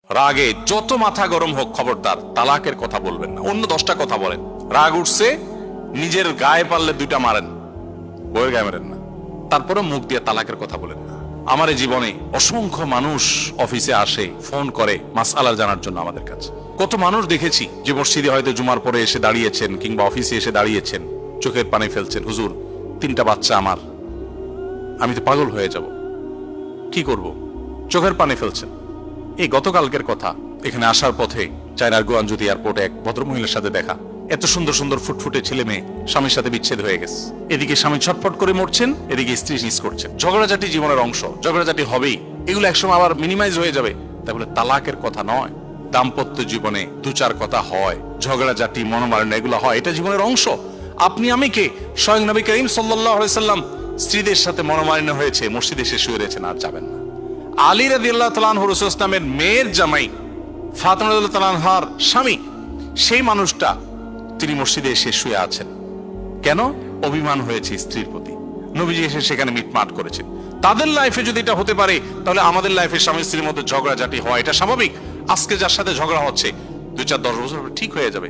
রাগে যত মাথা গরম হোক, খবরদার তালাকের কথা বলবেন না। অন্য 10টা কথা বলেন। রাগ উঠছে, নিজের গায়ে পারলে 2টা মারেন, বইয়ের গায়ে মারেন না। তারপরে মুখ দিয়ে তালাকের কথা বলেন না। আমার এই জীবনে অসংখ্য মানুষ অফিসে আসে, ফোন করে মাসআলা জানার জন্য আমাদের কাছে। কত মানুষ দেখেছি যে মসজিদে হয়তো জুমার পরে এসে দাঁড়িয়েছেন, কিংবা অফিসে এসে দাঁড়িয়েছেন, চোখের পানি ফেলছেন, হুজুর 3টা বাচ্চা আমার, আমি তো পাগল হয়ে যাব, কি করব, চোখের পানি ফেলছেন। এই গতকালকের কথা, এখানে আসার পথে চায়নার গুয়ানজুতি এয়ারপোর্টে এক ভদ্রমহিলার সাথে দেখা। এত সুন্দর সুন্দর ফুটফুটে ছেলে মেয়ে, স্বামীর সাথে বিচ্ছেদ হয়ে গেছে। এদিকে স্বামী ছটফট করে মরছেন, এদিকে স্ত্রী মিস করছেন। ঝগড়াঝাটি জীবনের অংশ, ঝগড়াঝাটি হবেই, এগুলো একসময় আবার মিনিমাইজ হয়ে যাবে। তাই বলে তালাকের কথা নয়। দাম্পত্য জীবনে 2-4 কথা হয়, ঝগড়াঝাটি মনোমালিন্য এগুলো হয়, এটা জীবনের অংশ। আপনি আমি কে? স্বয়ং নবী করিম সাল্লাল্লাহু আলাইহি সাল্লাম স্ত্রীদের সাথে মনোমালিন্য হয়েছে, মসজিদে এসে শুয়ে রয়েছেন, আর যাবেন না। আলী রাদিয়াল্লাহু তাআলা আনহু রাসূল সাল্লাল্লাহু আলাইহি ওয়াসাল্লামের মেয়ের জামাই, ফাতিমা রাদিয়াল্লাহু তাআলা আনহার স্বামী, সেই মানুষটা তিনি মসজিদে এসে শুয়ে আছেন। কেন? অভিমান হয়েছে স্ত্রীর প্রতি। নবীজি এসে সেখানে মিটমাট করেছেন। তাদের লাইফে যদি এটা হতে পারে, তাহলে আমাদের লাইফে স্বামী স্ত্রীর মধ্যে ঝগড়াঝাটি হয় এটা স্বাভাবিক। আজকে যার সাথে ঝগড়া হচ্ছে, 2-4-10 বছর ঠিক হয়ে যাবে।